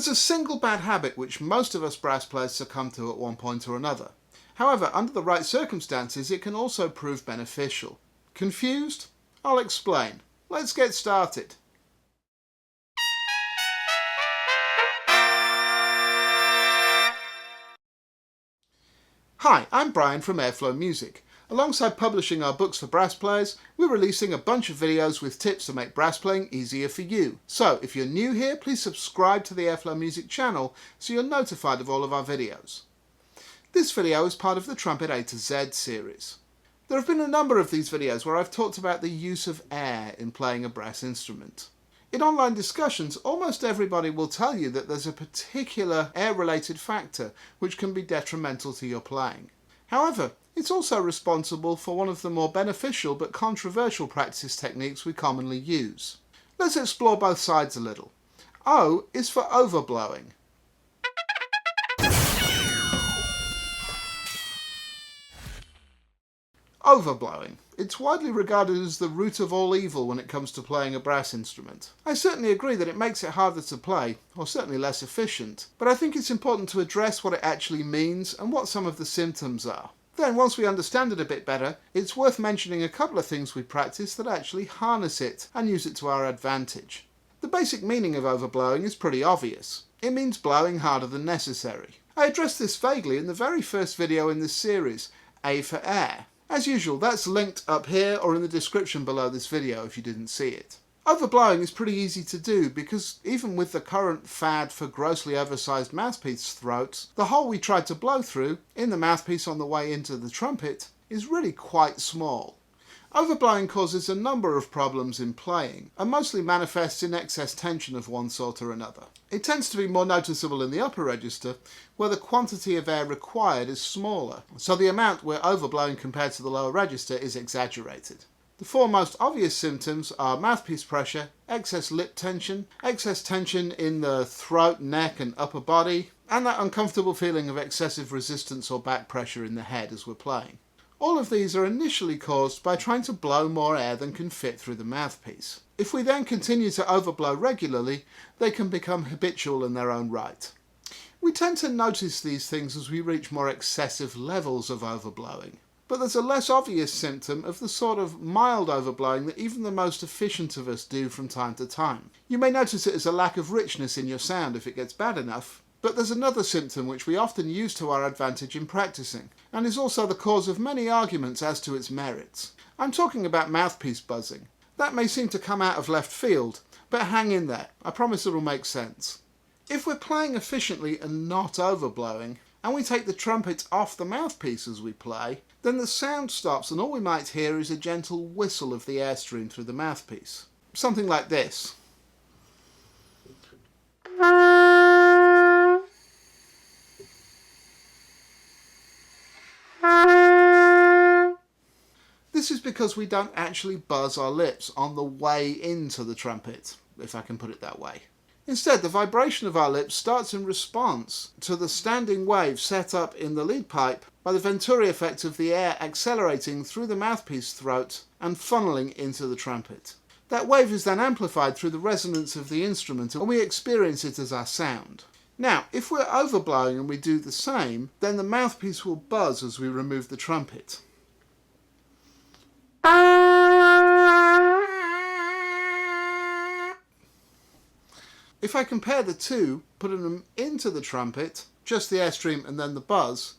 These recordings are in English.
There's a single bad habit which most of us brass players succumb to at one point or another. However, under the right circumstances, it can also prove beneficial. Confused? I'll explain. Let's get started. Hi, I'm Brian from Airflow Music. Alongside publishing our books for brass players, we're releasing a bunch of videos with tips to make brass playing easier for you. So, if you're new here, please subscribe to the Airflow Music channel so you're notified of all of our videos. This video is part of the Trumpet A-Z series. There have been a number of these videos where I've talked about the use of air in playing a brass instrument. In online discussions, almost everybody will tell you that there's a particular air-related factor which can be detrimental to your playing. However, it's also responsible for one of the more beneficial but controversial practice techniques we commonly use. Let's explore both sides a little. O is for overblowing. Overblowing. It's widely regarded as the root of all evil when it comes to playing a brass instrument. I certainly agree that it makes it harder to play, or certainly less efficient, but I think it's important to address what it actually means and what some of the symptoms are. Then, once we understand it a bit better, it's worth mentioning a couple of things we practice that actually harness it and use it to our advantage. The basic meaning of overblowing is pretty obvious. It means blowing harder than necessary. I addressed this vaguely in the very first video in this series, A for air. As usual, that's linked up here or in the description below this video if you didn't see it. Overblowing is pretty easy to do because even with the current fad for grossly oversized mouthpiece throats, the hole we tried to blow through in the mouthpiece on the way into the trumpet is really quite small. Overblowing causes a number of problems in playing and mostly manifests in excess tension of one sort or another. It tends to be more noticeable in the upper register where the quantity of air required is smaller, so the amount we're overblowing compared to the lower register is exaggerated. The four most obvious symptoms are mouthpiece pressure, excess lip tension, excess tension in the throat, neck and upper body, and that uncomfortable feeling of excessive resistance or back pressure in the head as we're playing. All of these are initially caused by trying to blow more air than can fit through the mouthpiece. If we then continue to overblow regularly, they can become habitual in their own right. We tend to notice these things as we reach more excessive levels of overblowing. But there's a less obvious symptom of the sort of mild overblowing that even the most efficient of us do from time to time. You may notice it as a lack of richness in your sound if it gets bad enough, but there's another symptom which we often use to our advantage in practicing, and is also the cause of many arguments as to its merits. I'm talking about mouthpiece buzzing. That may seem to come out of left field, but hang in there, I promise it'll make sense. If we're playing efficiently and not overblowing, and we take the trumpet off the mouthpiece as we play, then the sound stops and all we might hear is a gentle whistle of the airstream through the mouthpiece. Something like this. This is because we don't actually buzz our lips on the way into the trumpet, if I can put it that way. Instead, the vibration of our lips starts in response to the standing wave set up in the lead pipe by the Venturi effect of the air accelerating through the mouthpiece throat and funneling into the trumpet. That wave is then amplified through the resonance of the instrument and we experience it as our sound. Now, if we're overblowing and we do the same, then the mouthpiece will buzz as we remove the trumpet. If I compare the two, putting them into the trumpet, just the airstream and then the buzz,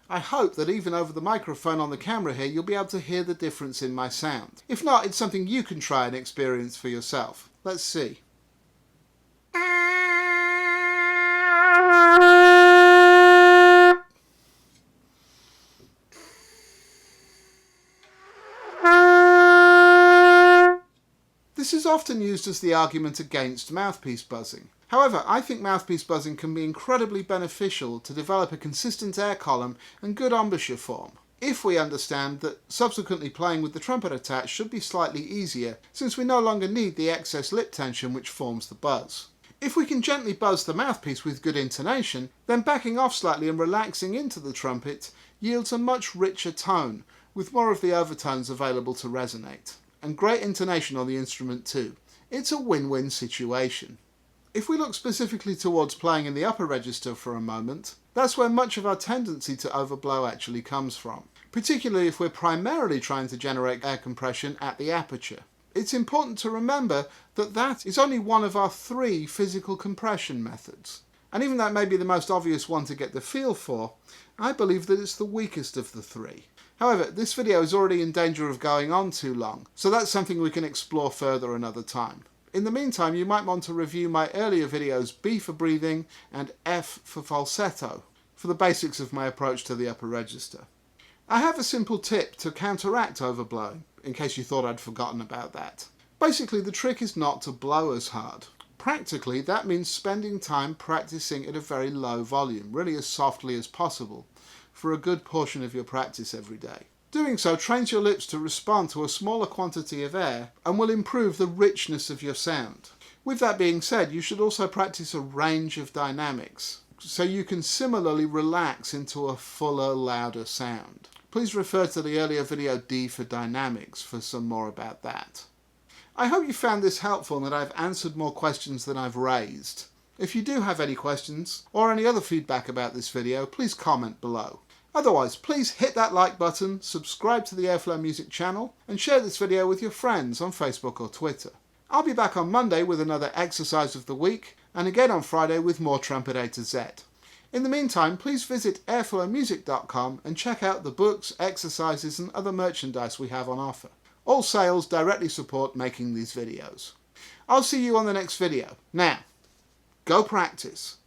I hope that even over the microphone on the camera here you'll be able to hear the difference in my sound. If not, it's something you can try and experience for yourself. Let's see. This is often used as the argument against mouthpiece buzzing. However, I think mouthpiece buzzing can be incredibly beneficial to develop a consistent air column and good embouchure form, if we understand that subsequently playing with the trumpet attached should be slightly easier, since we no longer need the excess lip tension which forms the buzz. If we can gently buzz the mouthpiece with good intonation, then backing off slightly and relaxing into the trumpet yields a much richer tone, with more of the overtones available to resonate. And great intonation on the instrument too. It's a win-win situation. If we look specifically towards playing in the upper register for a moment, that's where much of our tendency to overblow actually comes from, particularly if we're primarily trying to generate air compression at the aperture. It's important to remember that that is only one of our 3 physical compression methods. And even though it may be the most obvious one to get the feel for, I believe that it's the weakest of the 3. However, this video is already in danger of going on too long, so that's something we can explore further another time. In the meantime, you might want to review my earlier videos B for breathing and F for falsetto for the basics of my approach to the upper register. I have a simple tip to counteract overblowing, in case you thought I'd forgotten about that. Basically, the trick is not to blow as hard. Practically, that means spending time practicing at a very low volume, really as softly as possible, for a good portion of your practice every day. Doing so trains your lips to respond to a smaller quantity of air and will improve the richness of your sound. With that being said, you should also practice a range of dynamics, so you can similarly relax into a fuller, louder sound. Please refer to the earlier video D for dynamics for some more about that. I hope you found this helpful and that I've answered more questions than I've raised. If you do have any questions or any other feedback about this video, please comment below. Otherwise, please hit that like button, subscribe to the Airflow Music channel, and share this video with your friends on Facebook or Twitter. I'll be back on Monday with another exercise of the week, and again on Friday with more Trumpet A-Z. In the meantime, please visit airflowmusic.com and check out the books, exercises, and other merchandise we have on offer. All sales directly support making these videos. I'll see you on the next video. Now, go practice.